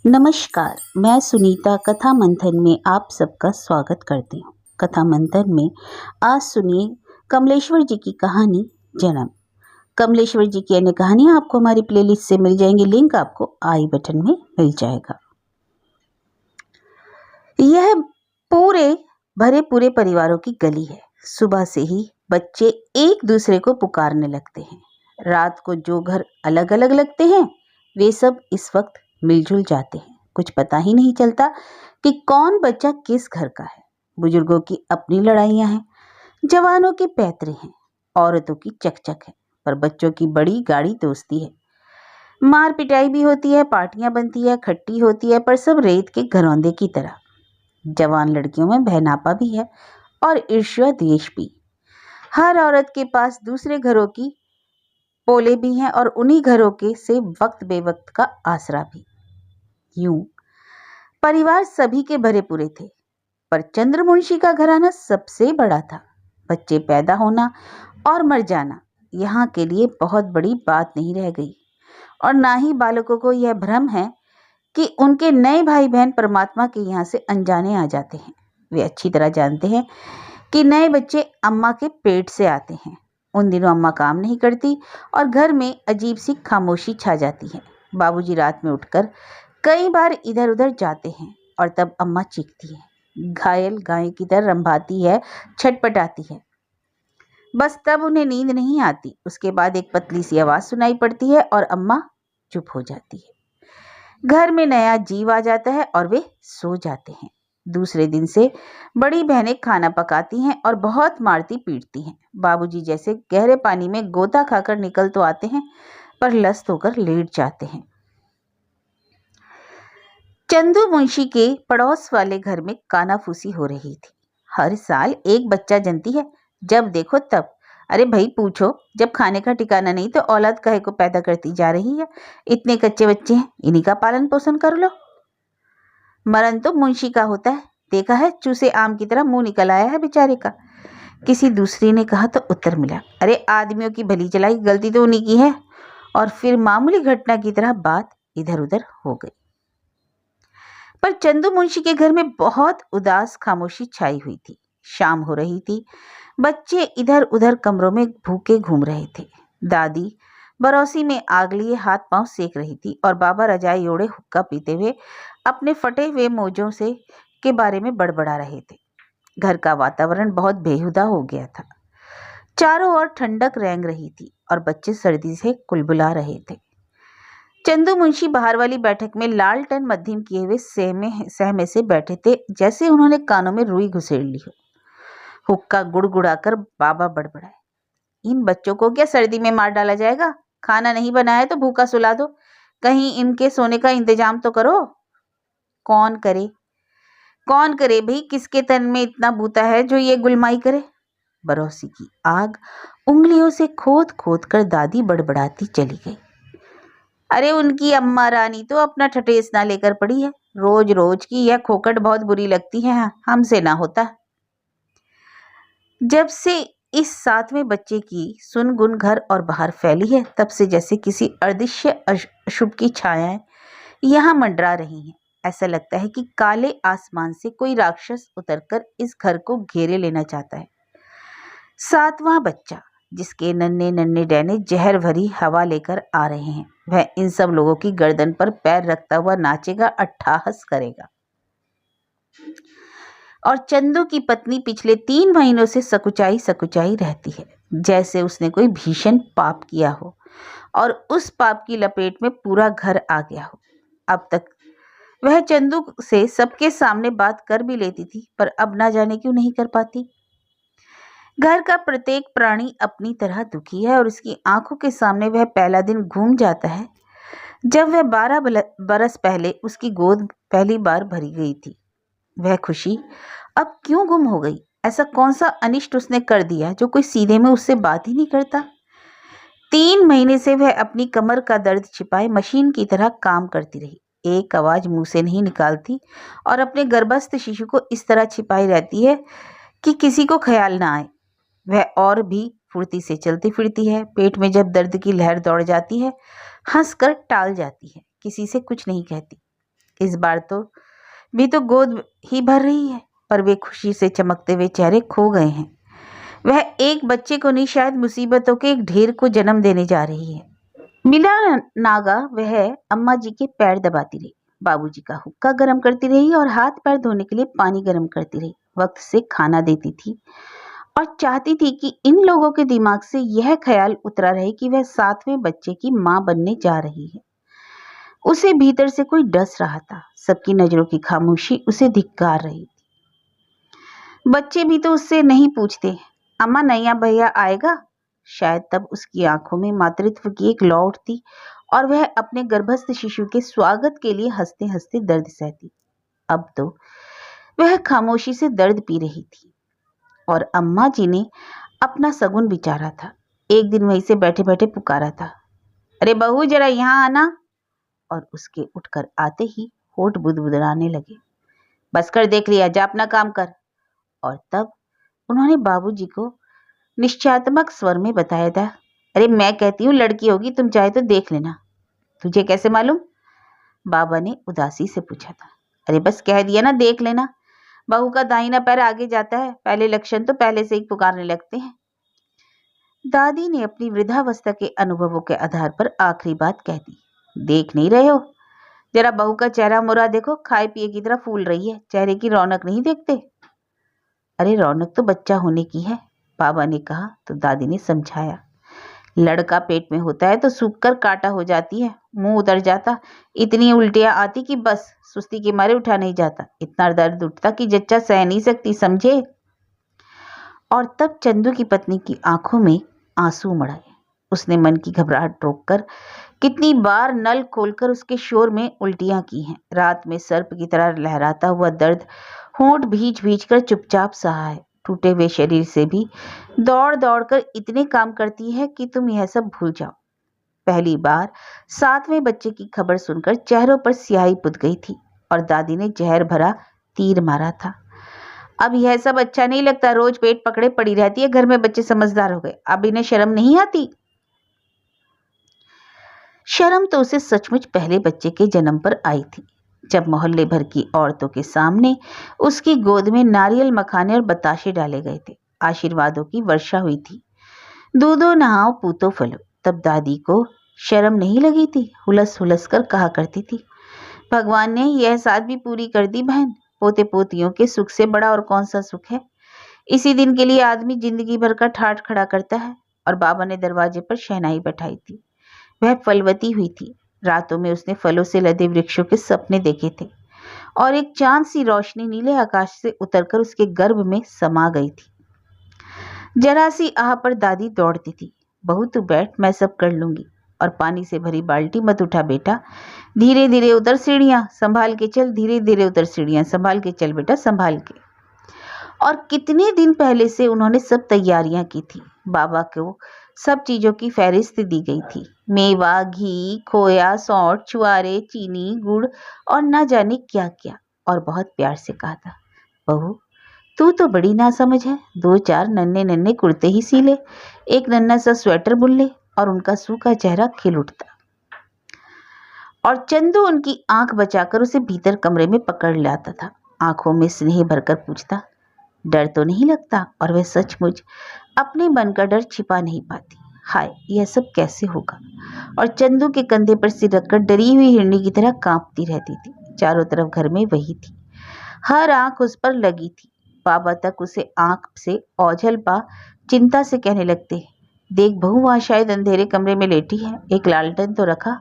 नमस्कार, मैं सुनीता कथा मंथन में आप सबका स्वागत करती हूँ। कथा मंथन में आज सुनिए कमलेश्वर जी की कहानी जन्म। कमलेश्वर जी की अन्य कहानियाँ आपको हमारी प्लेलिस्ट से मिल जाएंगी, लिंक आपको आई बटन में मिल जाएगा। यह पूरे भरे पूरे परिवारों की गली है। सुबह से ही बच्चे एक दूसरे को पुकारने लगते हैं। रात को जो घर अलग अलग लगते हैं वे सब इस वक्त मिलजुल जाते हैं। कुछ पता ही नहीं चलता कि कौन बच्चा किस घर का है। बुजुर्गों की अपनी लड़ाइयाँ हैं, जवानों के पैतरे हैं, औरतों की चकचक है, पर बच्चों की बड़ी गाढ़ी दोस्ती है। मार पिटाई भी होती है, पार्टियां बनती है, खट्टी होती है, पर सब रेत के घरौंदे की तरह। जवान लड़कियों में बहनापा भी है और ईर्ष्या द्वेष भी। हर औरत के पास दूसरे घरों की पोले भी हैं और उन्हीं घरों के से वक्त बेवक्त का आसरा भी। यूं परिवार सभी के भरे पूरे थे, पर चंद्रमुंशी का घराना सबसे बड़ा था। बच्चे पैदा होना और मर जाना यहाँ के लिए बहुत बड़ी बात नहीं रह गई, और ना ही बालकों को यह भ्रम है कि उनके नए भाई बहन परमात्मा के यहाँ से अनजाने आ जाते हैं। वे अच्छी तरह जानते हैं कि नए बच्चे अम्मा के पेट से आते हैं। उन दिनों अम्मा काम नहीं करती और घर में अजीब सी खामोशी छा जाती है। बाबूजी रात में उठकर कई बार इधर उधर जाते हैं और तब अम्मा चीखती है, घायल गाय की तरह रंभाती है, छटपटाती है। बस तब उन्हें नींद नहीं आती। उसके बाद एक पतली सी आवाज सुनाई पड़ती है और अम्मा चुप हो जाती है। घर में नया जीव आ जाता है और वे सो जाते हैं। दूसरे दिन से बड़ी बहनें खाना पकाती हैं और बहुत मारती पीटती हैं। बाबूजी जैसे गहरे पानी में गोता खाकर निकल तो आते हैं, पर लस्त होकर लेट जाते हैं। चंदू मुंशी के पड़ोस वाले घर में कानाफूसी हो रही थी। हर साल एक बच्चा जनती है, जब देखो तब। अरे भाई पूछो, जब खाने का ठिकाना नहीं तो औलाद काहे को पैदा करती जा रही है। इतने कच्चे बच्चे हैं, इन्हीं का पालन पोषण कर लो। मरण तो मुंशी का होता है, देखा है चूसे आम की तरह मुंह निकल आया है बेचारे का। किसी दूसरी ने कहा तो उत्तर मिला, अरे आदमियों की भली चलाई, गलती तो उन्हीं की है। और फिर मामूली घटना की तरह बात इधर उधर हो गई। पर चंदू मुंशी के घर में बहुत उदास खामोशी छाई हुई थी। शाम हो रही थी। बच्चे इधर उधर कमरों में भूखे घूम रहे थे। दादी बरौसी में आग लिए हाथ पांव सेक रही थी और बाबा रजाई ओढ़े हुक्का पीते हुए अपने फटे हुए मोजों से के बारे में बड़बड़ा रहे थे। घर का वातावरण बहुत बेहुदा हो गया था। चारों ओर ठंडक रेंग रही थी और बच्चे सर्दी से कुलबुला रहे थे। चंदू मुंशी बाहर वाली बैठक में लालटेन मध्यम किए हुए सहमे से बैठे थे, जैसे उन्होंने कानों में रुई घुसेड़ ली हो। हुक्का गुड़गुड़ाकर बाबा बड़बड़ाए, इन बच्चों को क्या सर्दी में मार डाला जाएगा? खाना नहीं बनाया तो भूखा सुला दो, कहीं इनके सोने का इंतजाम तो करो। कौन करे कौन करे भाई, किसके तन में इतना बूता है जो ये गुलमाई करे? बरौसी की आग उंगलियों से खोद खोद कर दादी बड़बड़ाती चली गई। अरे उनकी अम्मा रानी तो अपना ठठेसना लेकर पड़ी है। रोज रोज की यह खोखट बहुत बुरी लगती है, हमसे ना होता। जब से इस सातवें बच्चे की सुनगुन घर और बाहर फैली है, तब से जैसे किसी अदृश्य अशुभ की छायाएं यहाँ मंडरा रही हैं। ऐसा लगता है कि काले आसमान से कोई राक्षस उतरकर इस घर को घेरे लेना चाहता है। सातवां बच्चा, जिसके नन्हे नन्हे डैने जहर भरी हवा लेकर आ रहे हैं, वह इन सब लोगों की गर्दन पर पैर रखता हुआ नाचेगा, अट्ठाहस करेगा। और चंदू की पत्नी पिछले 3 महीनों से सकुचाई सकुचाई रहती है, जैसे उसने कोई भीषण पाप किया हो और उस पाप की लपेट में पूरा घर आ गया हो। अब तक वह चंदू से सबके सामने बात कर भी लेती थी, पर अब ना जाने क्यों नहीं कर पाती। घर का प्रत्येक प्राणी अपनी तरह दुखी है और उसकी आंखों के सामने वह पहला दिन घूम जाता है जब वह 12 बरस पहले उसकी गोद पहली बार भरी गई थी। वह खुशी अब क्यों गुम हो गई? ऐसा कौन सा अनिष्ट उसने कर दिया जो कोई सीधे में उससे बात ही नहीं करता? 3 महीने से वह अपनी कमर का दर्द छिपाए मशीन की तरह काम करती रही, एक आवाज मुंह से नहीं निकालती और अपने गर्भस्थ शिशु को इस तरह छिपाई रहती है कि किसी को ख्याल ना आए। वह और भी फुर्ती से चलती फिरती है। पेट में जब दर्द की लहर दौड़ जाती है, हंसकर टाल जाती है, किसी से कुछ नहीं कहती। इस बार भी तो गोद ही भर रही है, पर वे खुशी से चमकते हुए चेहरे खो गए हैं। वह एक बच्चे को नहीं, शायद मुसीबतों के एक ढेर को जन्म देने जा रही है। मिला नागा वह अम्मा जी के पैर दबाती रही, बाबूजी का हुक्का गर्म करती रही और हाथ पैर धोने के लिए पानी गर्म करती रही, वक्त से खाना देती थी और चाहती थी कि इन लोगों के दिमाग से यह ख्याल उतरा रहे कि वह 7वें बच्चे की मां बनने जा रही है। उसे भीतर से कोई डस रहा था। सबकी नजरों की खामोशी उसे धिक्कार रही थी। बच्चे भी तो उससे नहीं पूछते, अम्मा नैया भैया आएगा? शायद तब उसकी आंखों में मातृत्व की एक लौ उठती और वह अपने गर्भस्थ शिशु के स्वागत के लिए हंसते हंसते दर्द सहती। अब तो वह खामोशी से दर्द पी रही थी और अम्मा जी ने अपना सगुन बिचारा था। एक दिन वहीं से बैठे बैठे पुकारा था, अरे बहू जरा यहाँ आना। और उसके उठकर आते ही होठ बुदबुदाने लगे। बस कर, देख लिया, जा अपना काम कर। और तब उन्होंने बाबूजी को निश्चयात्मक स्वर में बताया था, अरे मैं कहती हूँ लड़की होगी, तुम चाहे तो देख लेना। तुझे कैसे मालूम? बाबा ने उदासी से पूछा था। अरे बस कह दिया ना, देख लेना। बहू का दाहिना पैर आगे जाता है, पहले लक्षण तो पहले से ही पुकारने लगते हैं। दादी ने अपनी वृद्धावस्था के अनुभवों के आधार पर आखिरी बात कह दी। देख नहीं रहे हो? जरा बहू का चेहरा मुरा देखो, खाए पिए की तरह फूल रही है, चेहरे की रौनक नहीं देखते? अरे रौनक तो बच्चा होने की है, बाबा ने कहा तो दादी ने समझाया। लड़का पेट में होता है तो सूखकर काटा हो जाती है, मुंह उतर जाता, इतनी उल्टियां आती कि बस सुस्ती के मारे उठा नहीं जाता, इतना दर्द उठता कि जच्चा सह नहीं सकती, समझे? और तब चंदू की पत्नी की आंखों में आंसू उमड़ आए। उसने मन की घबराहट रोककर कितनी बार नल खोलकर उसके शोर में उल्टियां की हैं। रात में सर्प की तरह लहराता हुआ दर्द होंठ भींच भींच कर चुपचाप सहा है। टूटे हुए शरीर से भी दौड़ दौड़ कर इतने काम करती है कि तुम यह सब भूल जाओ। पहली बार 7वें बच्चे की खबर सुनकर चेहरों पर स्याही पुत गई थी और दादी ने जहर भरा तीर मारा था। अब यह सब अच्छा नहीं लगता, रोज पेट पकड़े पड़ी रहती है, घर में बच्चे समझदार हो गए, अब इन्हें शर्म नहीं आती? शर्म तो उसे सचमुच पहले बच्चे के जन्म पर आई थी, जब मोहल्ले भर की औरतों के सामने उसकी गोद में नारियल मखाने और बताशे डाले गए थे। आशीर्वादों की वर्षा हुई थी। दूधो नहाओ पूतो फलो। तब दादी को शर्म नहीं लगी थी, हुलस हुलस कर कहा करती थी, भगवान ने यह साथ भी पूरी कर दी बहन, पोते पोतियों के सुख से बड़ा और कौन सा सुख है। इसी दिन के लिए आदमी जिंदगी भर का ठाठ खड़ा करता है। और बाबा ने दरवाजे पर शहनाई बैठाई थी। वह फलवती हुई थी। रातों में उसने फलों से लदे वृक्षों के सपने देखे थे और एक चांद सी रोशनी नीले आकाश से उतरकर उसके गर्भ में समा गई थी। जरा सी आह पर दादी दौड़ती थी, बहू तू बैठ, मैं सब कर लूंगी। और पानी से भरी बाल्टी मत उठा बेटा, धीरे धीरे उतर सीढ़ियां, संभाल के चल, धीरे धीरे उतर सीढ़ियां, संभाल के चल बेटा, संभाल के। और कितने दिन पहले से उन्होंने सब तैयारियां की थी। बाबा को सब चीजों की फहरिस्त दी गई थी, मेवा, घी, खोया, सौंठ, छुआरे, चीनी, गुड़ और न जाने क्या क्या। और बहुत प्यार से कहा था, बहू तू तो बड़ी नासमझ है, 2-4 नन्हे नन्हे कुर्ते ही सी ले, एक नन्हा सा स्वेटर बुन ले। और उनका सूखा चेहरा खिल उठता और चंदू उनकी आंख बचाकर उसे भीतर कमरे में पकड़ लाता था। आंखों में स्नेह भरकर पूछता, डर तो नहीं लगता? और वह सचमुच अपने मन का डर छिपा नहीं पाती। हाय, यह सब कैसे होगा? और चंदू के कंधे पर सिर रखकर डरी हुई हिरनी की तरह कांपती रहती थी। चारों तरफ घर में वही थी, हर आंख उस पर लगी थी। बाबा तक उसे आंख से ओझल पा चिंता से कहने लगते, देख बहू, वहां शायद अंधेरे कमरे में लेटी है, एक लालटेन तो रखा।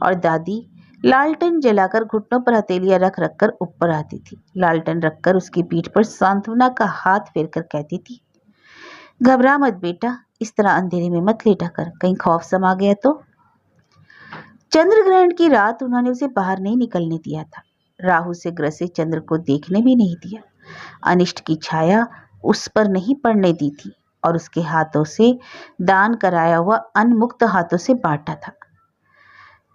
और दादी लालटेन जलाकर घुटनों पर हथेलियां रख रख कर ऊपर आती थी। लालटेन रखकर उसकी पीठ पर सांत्वना का हाथ फेर कर कहती थी, घबरा मत बेटा, इस तरह अंधेरे में मत लेटा कर, कहीं खौफ समा गया तो। चंद्र ग्रहण की रात उन्होंने उसे बाहर नहीं निकलने दिया था, राहु से ग्रसे चंद्र को देखने भी नहीं दिया, अनिष्ट की छाया उस पर नहीं पड़ने दी थी और उसके हाथों से दान कराया हुआ अन्न मुक्त हाथों से बांटा था।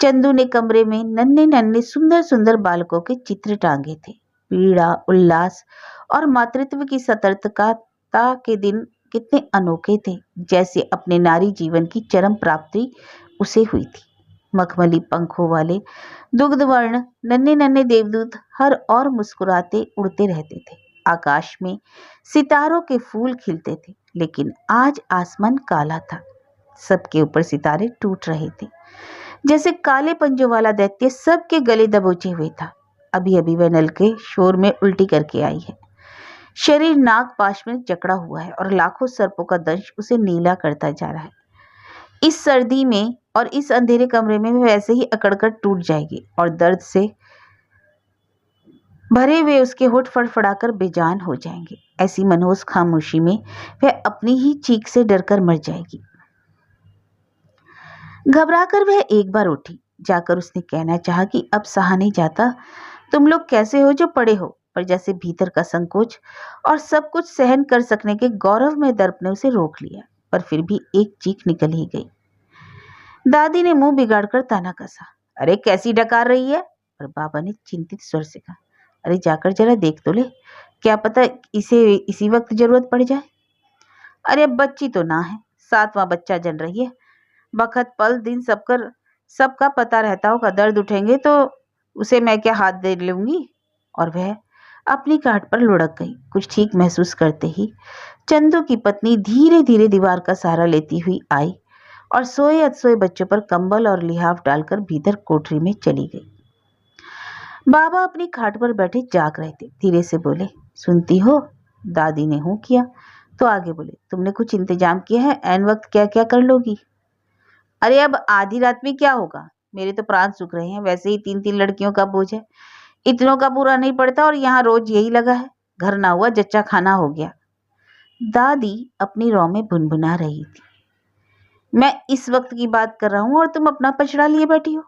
चंदू ने कमरे में नन्हे नन्हे सुंदर सुंदर बालकों के चित्र टांगे थे। पीड़ा, उल्लास और मातृत्व की सतर्कता के दिन कितने अनोखे थे, जैसे अपने नारी जीवन की चरम प्राप्ति उसे हुई थी। मखमली पंखों वाले दुग्धवर्ण नन्हे नन्हे देवदूत हर और मुस्कुराते उड़ते रहते थे। आकाश में सितारों के फूल खिलते थे, लेकिन आज आसमान काला था। सबके ऊपर सितारे टूट रहे थे, जैसे काले पंजों वाला दैत्य सबके गले दबोचे हुए था। अभी अभी वह नल के शोर में उल्टी करके आई है। शरीर नाग पाश में जकड़ा हुआ है और लाखों सर्पों का दंश उसे नीला करता जा रहा है। इस सर्दी में और इस अंधेरे कमरे में वैसे ही अकड़कर टूट जाएगी और दर्द से भरे हुए उसके होठ फड़फड़ाकर बेजान हो जाएंगे। ऐसी मनहूस खामोशी में वह अपनी ही चीख से डरकर मर जाएगी। घबराकर वह एक बार उठी। जाकर उसने कहना चाहा कि अब सहा नहीं जाता। तुम लोग कैसे हो जो पड़े हो? पर जैसे भीतर का संकोच और सब कुछ सहन कर सकने के गौरव में दर्प ने उसे रोक लिया, पर फिर भी एक चीख निकल ही गई। दादी ने मुंह बिगाड़कर ताना कसा, अरे कैसी डकार रही है? पर बाबा ने चिंतित स्वर से कहा, अरे जाकर जरा देख तो ले, क्या पता इसे इसी वक्त जरूरत पड़ जाए। अरे अब बच्ची तो ना है, 7वां बच्चा जन रही है। बखत पल दिन सबका पता रहता होगा। दर्द उठेंगे तो उसे मैं क्या हाथ दे लूंगी? और वह अपनी काट पर लुढ़क गई। कुछ ठीक महसूस करते ही चंदू की पत्नी धीरे धीरे दीवार का सहारा लेती हुई आई और सोए अधसोए बच्चों पर कंबल और लिहाफ डालकर भीतर कोठरी में चली गई। बाबा अपनी खाट पर बैठे जाग रहे थे। धीरे से बोले, सुनती हो? दादी ने हूं किया तो आगे बोले, तुमने कुछ इंतजाम किया है? ऐन वक्त क्या क्या कर लोगी? अरे अब आधी रात में क्या होगा? मेरे तो प्राण सूख रहे हैं। वैसे ही 3-3 लड़कियों का बोझ है, इतनों का पूरा नहीं पड़ता और यहाँ रोज यही लगा है। घर ना हुआ जच्चा खाना हो गया। दादी अपनी रौ में भुनभुना रही थी। मैं इस वक्त की बात कर रहा हूँ और तुम अपना पचड़ा लिए बैठी हो।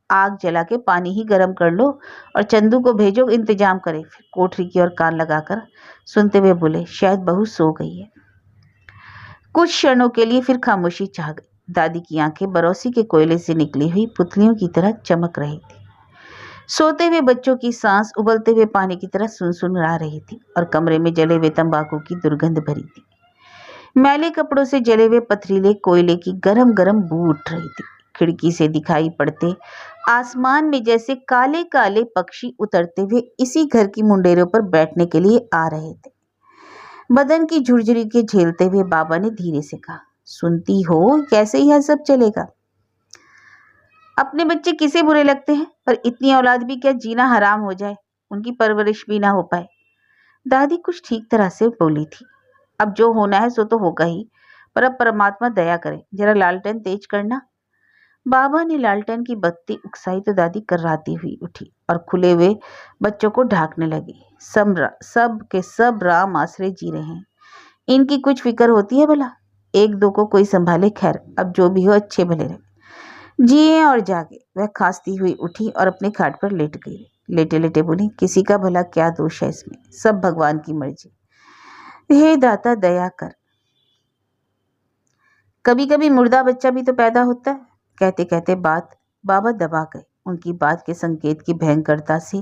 आग जला के पानी ही गर्म कर लो और चंदू को भेजो इंतजाम करे। फिर कोठरी की ओर कान लगाकर सुनते हुए बोले, शायद बहू सो गई है। कुछ क्षणों के लिए फिर खामोशी छा गई। दादी की आंखें बरौसी के कोयले से निकली हुई पुतलियों की तरह चमक रही थी। सोते हुए बच्चों की सांस उबलते हुए पानी की तरह सुनसुन आ रही थी और कमरे में जले हुए तंबाकू की दुर्गंध भरी थी। मैले कपड़ों से जले हुए पथरीले कोयले की गरम गरम बू उठ रही थी। खिड़की से दिखाई पड़ते आसमान में जैसे काले काले पक्षी उतरते हुए इसी घर की मुंडेरों पर बैठने के लिए आ रहे थे। बदन की झुरझुरी के झेलते हुए बाबा ने धीरे से कहा, सुनती हो? कैसे यह सब चलेगा? अपने बच्चे किसे बुरे लगते हैं, पर इतनी औलाद भी क्या जीना हराम हो जाए, उनकी परवरिश भी ना हो पाए। दादी कुछ ठीक तरह से बोली थी। अब जो होना है सो तो होगा ही, पर अब परमात्मा दया करे। जरा लालटेन तेज करना। बाबा ने लालटेन की बत्ती उकसाई तो दादी कर्राती हुई उठी और खुले हुए बच्चों को ढांकने लगी। सब के सब राम आसरे जी रहे हैं। इनकी कुछ फिक्र होती है भला? एक दो को कोई संभाले। खैर, अब जो भी हो अच्छे भले रहे, जिए और जागे। वह खांसती हुई उठी और अपने खाट पर लेट गई। लेटे लेटे बोली, किसी का भला क्या दोष है इसमें? सब भगवान की मर्जी। हे दाता दया कर। कभी कभी मुर्दा बच्चा भी तो पैदा होता है। कहते कहते बाबा दबा गए। उनकी बात के संकेत की भयंकरता से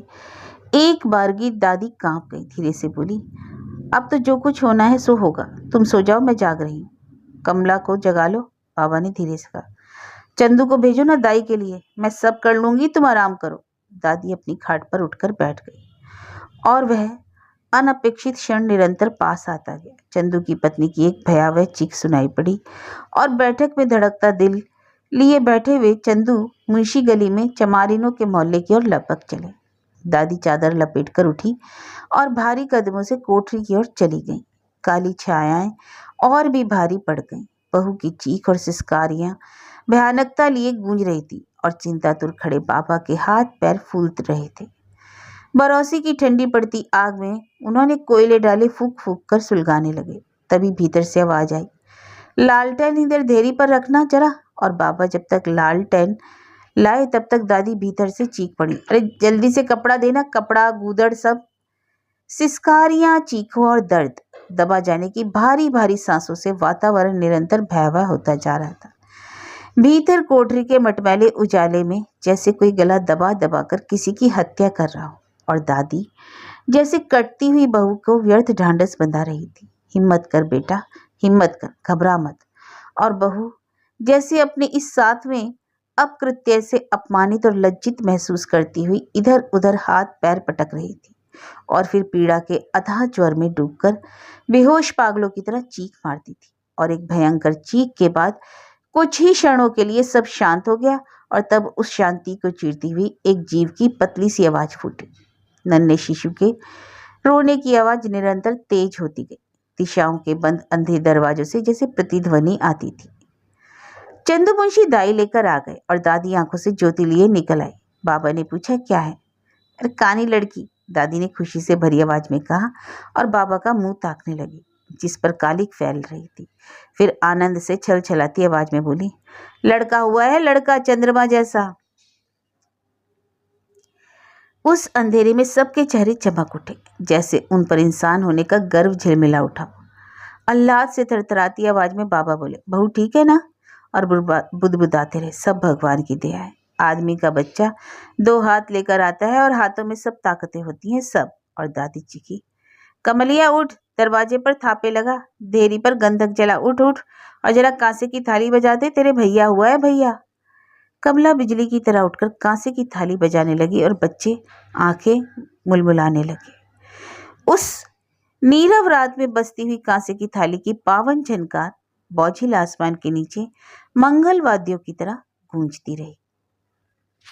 एक बारगी दादी कांप गई। धीरे से बोली, अब तो जो कुछ होना है सो होगा। तुम सो जाओ, मैं जाग रही हूँ। कमला को जगा लो। बाबा ने धीरे से कहा, चंदू को भेजो ना दाई के लिए, मैं सब कर लूंगी, तुम आराम करो। दादी अपनी खाट पर उठकर बैठ गई और वह अनपेक्षित क्षण निरंतर पास आता गया। चंदू की पत्नी की एक भयावह चीख सुनाई पड़ी और बैठक में धड़कता दिल लिए बैठे हुए चंदू मुंशी गली में चमारिनों के मोहल्ले की ओर लपक चले। दादी चादर लपेटकर उठी और भारी कदमों से कोठरी की ओर चली गई। काली छायाएं और भी भारी पड़ गईं। बहू की चीख और सिसकारियां भयानकता लिए गूंज रही थी और चिंतातुर खड़े बाबा के हाथ पैर फूल रहे थे। बरौसी की ठंडी पड़ती आग में उन्होंने कोयले डाले फूंक फूंक कर सुलगाने लगे। तभी भीतर से आवाज आई, लालटेन इधर धेरी पर रखना जरा। और बाबा जब तक लालटेन लाए तब तक दादी भीतर से चीख पड़ी, अरे जल्दी से कपड़ा देना, कपड़ा गूदड़ सब। सिसकारियां, चीखों और दर्द दबा जाने की भारी भारी सांसों से वातावरण निरंतर भयावह होता जा रहा था। भीतर कोठरी के मटमैले उजाले में जैसे कोई गला दबा दबा कर किसी की हत्या कर रहा हो और दादी जैसे कटती हुई बहू को व्यर्थ ढांढस बंधा रही थी। हिम्मत कर बेटा, हिम्मत कर, घबरा मत। और बहू जैसे अपने इस 7वें अपकृत्य से अपमानित और लज्जित महसूस करती हुई इधर उधर हाथ पैर पटक रही थी और फिर पीड़ा के अथाह ज्वर में डूबकर बेहोश पागलों की तरह चीख मारती थी। और एक भयंकर चीख के बाद कुछ ही क्षणों के लिए सब शांत हो गया और तब उस शांति को चीरती हुई एक जीव की पतली सी आवाज फूटी। नन्हे शिशु के रोने की आवाज निरंतर तेज होती गई, दिशाओं के बंद अंधे दरवाजों से जैसे प्रतिध्वनि आती थी। चंदू मुंशी दाई लेकर आ गए और दादी आंखों से ज्योति लिए निकल आई। बाबा ने पूछा, क्या है? अरे कानी लड़की, दादी ने खुशी से भरी आवाज में कहा और बाबा का मुंह ताकने लगी जिस पर कालिक फैल रही थी। फिर आनंद से छल छलाती आवाज में बोली, लड़का हुआ है, लड़का चंद्रमा जैसा। उस अंधेरे में सबके चेहरे चमक उठे, जैसे उन पर इंसान होने का गर्व झिलमिला उठा। अल्लाद से थरथराती आवाज में बाबा बोले, बहू ठीक है ना? और बुदबुदाते रहे, सब भगवान की दया है। आदमी का बच्चा 2 हाथ लेकर आता है और हाथों में सब ताकतें होती हैं, सब। और दादी चीखी, कमलिया उठ, दरवाजे पर थापे लगा, देहरी पर गंधक जला, उठ उठ और जरा कांसे की थाली बजा दे, तेरे भैया हुआ है भैया। कमला बिजली की तरह उठकर कांसे की थाली बजाने लगी और बच्चे आंखें मुलमुलाने लगे। उस नीरव रात में बजती हुई कांसे की थाली की पावन झनकार बोझिल आसमान के नीचे मंगल वाद्यों की तरह गूंजती रही।